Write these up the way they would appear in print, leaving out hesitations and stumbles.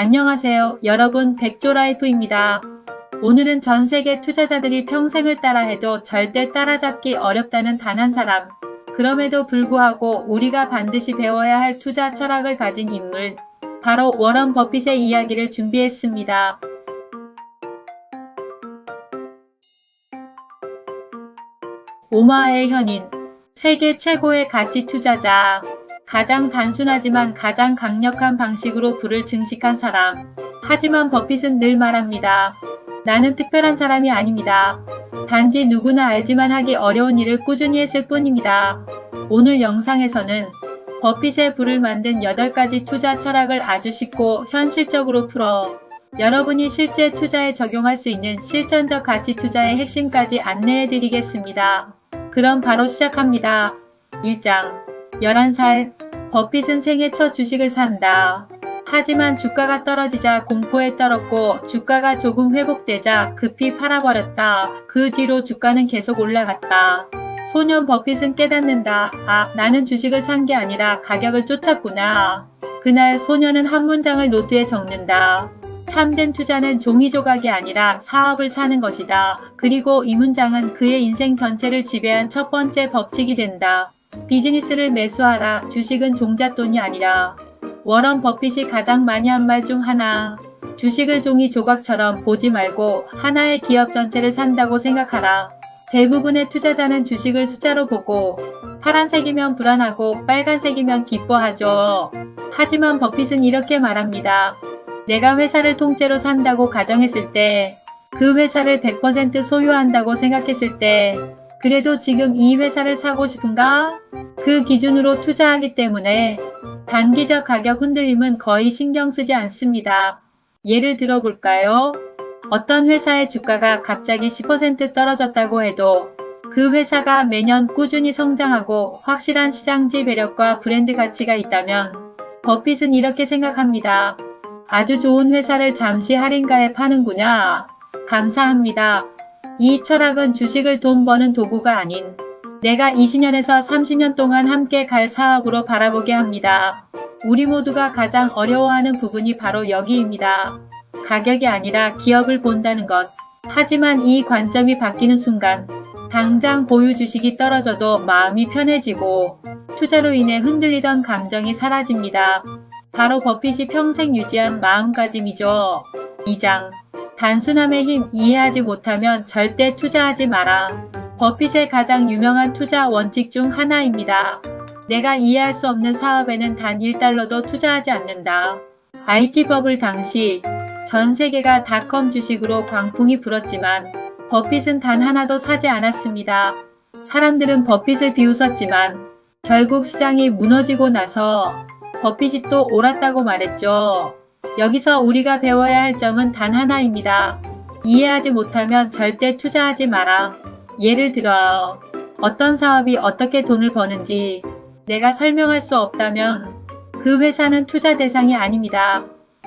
안녕하세요. 여러분, 백조라이프입니다. 오늘은 전 세계 투자자들이 평생을 따라해도 절대 따라잡기 어렵다는 단 한 사람. 그럼에도 불구하고 우리가 반드시 배워야 할 투자 철학을 가진 인물. 바로 워런 버핏의 이야기를 준비했습니다. 오마의 현인. 세계 최고의 가치 투자자. 가장 단순하지만 가장 강력한 방식으로 부를 증식한 사람. 하지만 버핏은 늘 말합니다. 나는 특별한 사람이 아닙니다. 단지 누구나 알지만 하기 어려운 일을 꾸준히 했을 뿐입니다. 오늘 영상에서는 버핏의 부를 만든 8가지 투자 철학을 아주 쉽고 현실적으로 풀어 여러분이 실제 투자에 적용할 수 있는 실전적 가치 투자의 핵심까지 안내해 드리겠습니다. 그럼 바로 시작합니다. 1장 11살, 버핏은 생애 첫 주식을 산다. 하지만 주가가 떨어지자 공포에 떨었고 주가가 조금 회복되자 급히 팔아버렸다. 그 뒤로 주가는 계속 올라갔다. 소년 버핏은 깨닫는다. 나는 주식을 산 게 아니라 가격을 쫓았구나. 그날 소년은 한 문장을 노트에 적는다. 참된 투자는 종이 조각이 아니라 사업을 사는 것이다. 그리고 이 문장은 그의 인생 전체를 지배한 첫 번째 법칙이 된다. 비즈니스를 매수하라. 주식은 종잣돈이 아니라. 워런 버핏이 가장 많이 한 말 중 하나. 주식을 종이 조각처럼 보지 말고 하나의 기업 전체를 산다고 생각하라. 대부분의 투자자는 주식을 숫자로 보고 파란색이면 불안하고 빨간색이면 기뻐하죠. 하지만 버핏은 이렇게 말합니다. 내가 회사를 통째로 산다고 가정했을 때, 그 회사를 100% 소유한다고 생각했을 때, 그래도 지금 이 회사를 사고 싶은가? 그 기준으로 투자하기 때문에 단기적 가격 흔들림은 거의 신경 쓰지 않습니다. 예를 들어 볼까요? 어떤 회사의 주가가 갑자기 10% 떨어졌다고 해도 그 회사가 매년 꾸준히 성장하고 확실한 시장 지배력과 브랜드 가치가 있다면 버핏은 이렇게 생각합니다. 아주 좋은 회사를 잠시 할인가에 파는구나. 감사합니다. 이 철학은 주식을 돈 버는 도구가 아닌 내가 20년에서 30년 동안 함께 갈 사업으로 바라보게 합니다. 우리 모두가 가장 어려워하는 부분이 바로 여기입니다. 가격이 아니라 기업을 본다는 것. 하지만 이 관점이 바뀌는 순간 당장 보유 주식이 떨어져도 마음이 편해지고 투자로 인해 흔들리던 감정이 사라집니다. 바로 버핏이 평생 유지한 마음가짐이죠. 2장 단순함의 힘. 이해하지 못하면 절대 투자하지 마라. 버핏의 가장 유명한 투자 원칙 중 하나입니다. 내가 이해할 수 없는 사업에는 단 1달러도 투자하지 않는다. IT 버블 당시 전 세계가 닷컴 주식으로 광풍이 불었지만 버핏은 단 하나도 사지 않았습니다. 사람들은 버핏을 비웃었지만 결국 시장이 무너지고 나서 버핏이 또 옳았다고 말했죠. 여기서 우리가 배워야 할 점은 단 하나입니다. 이해하지 못하면 절대 투자하지 마라. 예를 들어 어떤 사업이 어떻게 돈을 버는지 내가 설명할 수 없다면 그 회사는 투자 대상이 아닙니다.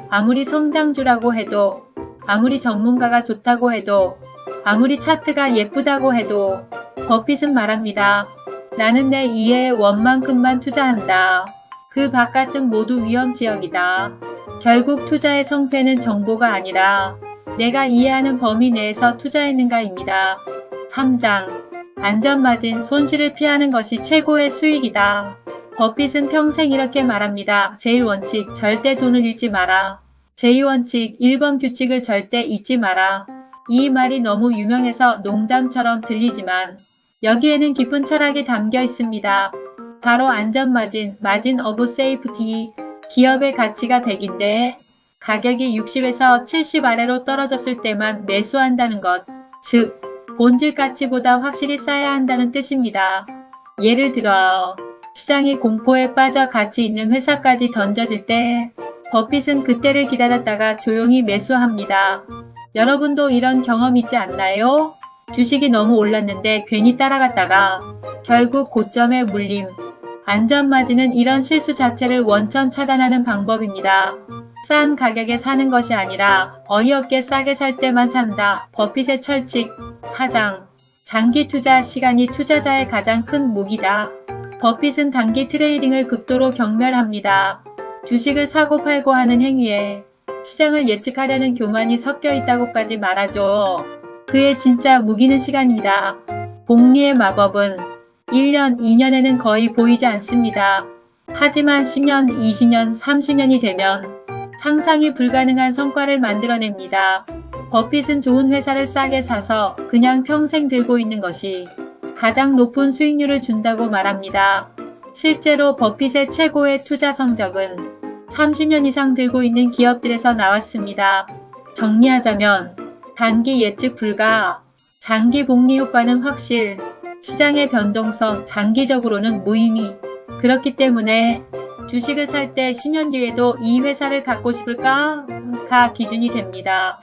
아무리 성장주라고 해도, 아무리 전문가가 좋다고 해도, 아무리 차트가 예쁘다고 해도 버핏은 말합니다. 나는 내 이해의 원만큼만 투자한다. 그 바깥은 모두 위험지역이다. 결국 투자의 성패는 정보가 아니라 내가 이해하는 범위 내에서 투자했는가입니다. 3장 안전마진. 손실을 피하는 것이 최고의 수익이다. 버핏은 평생 이렇게 말합니다. 제1원칙 절대 돈을 잃지 마라. 제2원칙 1번 규칙을 절대 잊지 마라. 이 말이 너무 유명해서 농담처럼 들리지만 여기에는 깊은 철학이 담겨 있습니다. 바로 안전마진, 마진 오브 세이프티. 기업의 가치가 100인데 가격이 60에서 70 아래로 떨어졌을 때만 매수한다는 것. 즉, 본질 가치보다 확실히 쌓아야 한다는 뜻입니다. 예를 들어 시장이 공포에 빠져 가치 있는 회사까지 던져질 때 버핏은 그때를 기다렸다가 조용히 매수합니다. 여러분도 이런 경험 있지 않나요? 주식이 너무 올랐는데 괜히 따라갔다가 결국 고점에 물림. 안전마진은 이런 실수 자체를 원천 차단하는 방법입니다. 싼 가격에 사는 것이 아니라 어이없게 싸게 살 때만 산다. 버핏의 철칙. 4장 장기 투자 시간이 투자자의 가장 큰 무기다. 버핏은 단기 트레이딩을 극도로 경멸합니다. 주식을 사고 팔고 하는 행위에 시장을 예측하려는 교만이 섞여 있다고까지 말하죠. 그의 진짜 무기는 시간입니다. 복리의 마법은 1년, 2년에는 거의 보이지 않습니다. 하지만 10년, 20년, 30년이 되면 상상이 불가능한 성과를 만들어냅니다. 버핏은 좋은 회사를 싸게 사서 그냥 평생 들고 있는 것이 가장 높은 수익률을 준다고 말합니다. 실제로 버핏의 최고의 투자 성적은 30년 이상 들고 있는 기업들에서 나왔습니다. 정리하자면 단기 예측 불가, 장기 복리 효과는 확실, 시장의 변동성, 장기적으로는 무의미. 그렇기 때문에 주식을 살 때 10년 뒤에도 이 회사를 갖고 싶을까?가 기준이 됩니다.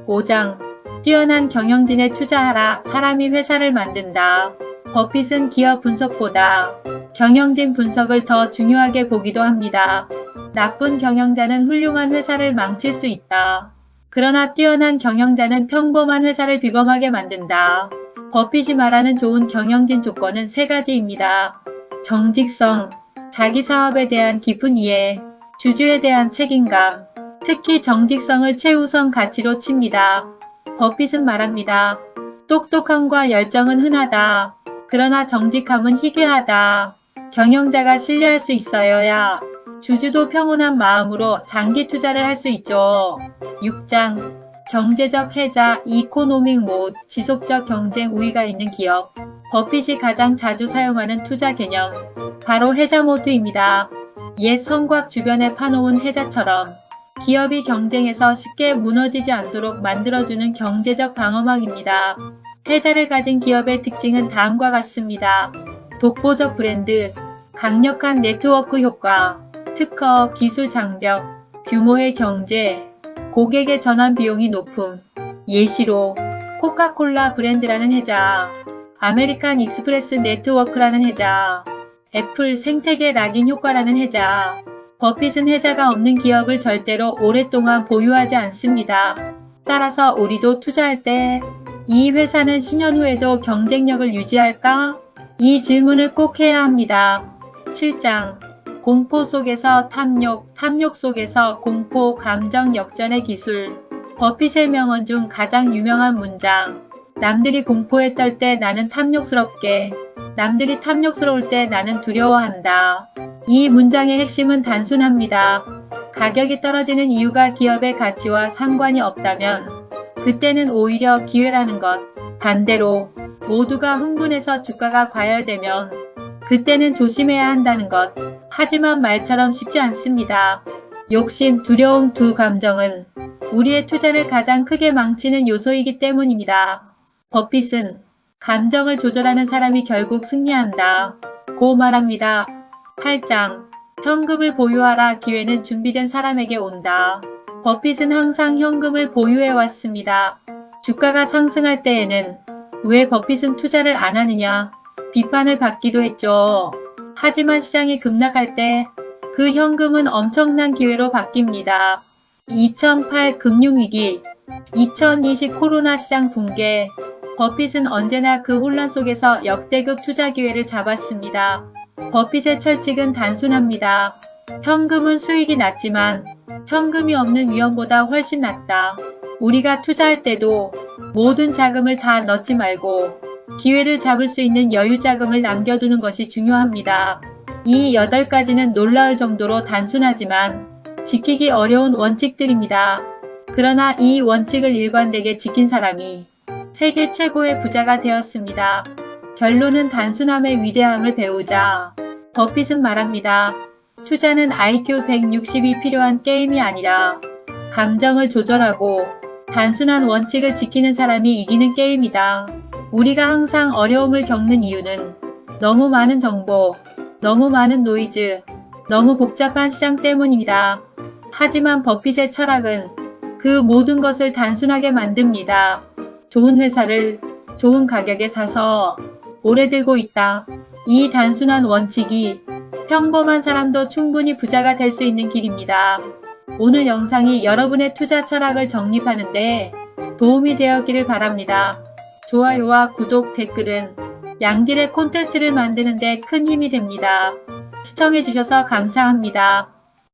5장. 뛰어난 경영진에 투자하라. 사람이 회사를 만든다. 버핏은 기업 분석보다 경영진 분석을 더 중요하게 보기도 합니다. 나쁜 경영자는 훌륭한 회사를 망칠 수 있다. 그러나 뛰어난 경영자는 평범한 회사를 비범하게 만든다. 버핏이 말하는 좋은 경영진 조건은 3가지입니다. 정직성, 자기 사업에 대한 깊은 이해, 주주에 대한 책임감, 특히 정직성을 최우선 가치로 칩니다. 버핏은 말합니다. 똑똑함과 열정은 흔하다. 그러나 정직함은 희귀하다. 경영자가 신뢰할 수 있어야 주주도 평온한 마음으로 장기 투자를 할 수 있죠. 6장. 경제적 해자, 이코노믹 모드, 지속적 경쟁 우위가 있는 기업. 버핏이 가장 자주 사용하는 투자 개념, 바로 해자 모드입니다. 옛 성곽 주변에 파놓은 해자처럼 기업이 경쟁에서 쉽게 무너지지 않도록 만들어주는 경제적 방어막입니다. 해자를 가진 기업의 특징은 다음과 같습니다. 독보적 브랜드, 강력한 네트워크 효과, 특허, 기술 장벽, 규모의 경제, 고객의 전환 비용이 높음. 예시로 코카콜라 브랜드라는 해자, 아메리칸 익스프레스 네트워크라는 해자, 애플 생태계 락인 효과라는 해자. 버핏은 해자가 없는 기업을 절대로 오랫동안 보유하지 않습니다. 따라서 우리도 투자할 때 이 회사는 10년 후에도 경쟁력을 유지할까? 이 질문을 꼭 해야 합니다. 7장. 공포 속에서 탐욕, 탐욕 속에서 공포, 감정 역전의 기술. 버핏의 명언 중 가장 유명한 문장. 남들이 공포에 떨 때 나는 탐욕스럽게, 남들이 탐욕스러울 때 나는 두려워한다. 이 문장의 핵심은 단순합니다. 가격이 떨어지는 이유가 기업의 가치와 상관이 없다면 그때는 오히려 기회라는 것. 반대로 모두가 흥분해서 주가가 과열되면 그때는 조심해야 한다는 것. 하지만 말처럼 쉽지 않습니다. 욕심, 두려움 두 감정은 우리의 투자를 가장 크게 망치는 요소이기 때문입니다. 버핏은 감정을 조절하는 사람이 결국 승리한다 고 말합니다. 8장. 현금을 보유하라. 기회는 준비된 사람에게 온다. 버핏은 항상 현금을 보유해 왔습니다. 주가가 상승할 때에는 왜 버핏은 투자를 안 하느냐 비판을 받기도 했죠. 하지만 시장이 급락할 때 그 현금은 엄청난 기회로 바뀝니다. 2008 금융위기, 2020 코로나 시장 붕괴, 버핏은 언제나 그 혼란 속에서 역대급 투자 기회를 잡았습니다. 버핏의 철칙은 단순합니다. 현금은 수익이 낮지만 현금이 없는 위험보다 훨씬 낫다. 우리가 투자할 때도 모든 자금을 다 넣지 말고 기회를 잡을 수 있는 여유 자금을 남겨두는 것이 중요합니다. 이 8가지는 놀라울 정도로 단순하지만 지키기 어려운 원칙들입니다. 그러나 이 원칙을 일관되게 지킨 사람이 세계 최고의 부자가 되었습니다. 결론은 단순함의 위대함을 배우자. 버핏은 말합니다. 투자는 IQ 160이 필요한 게임이 아니라 감정을 조절하고 단순한 원칙을 지키는 사람이 이기는 게임이다. 우리가 항상 어려움을 겪는 이유는 너무 많은 정보, 너무 많은 노이즈, 너무 복잡한 시장 때문입니다. 하지만 버핏의 철학은 그 모든 것을 단순하게 만듭니다. 좋은 회사를 좋은 가격에 사서 오래 들고 있다. 이 단순한 원칙이 평범한 사람도 충분히 부자가 될 수 있는 길입니다. 오늘 영상이 여러분의 투자 철학을 정립하는 데 도움이 되었기를 바랍니다. 좋아요와 구독, 댓글은 양질의 콘텐츠를 만드는 데 큰 힘이 됩니다. 시청해주셔서 감사합니다.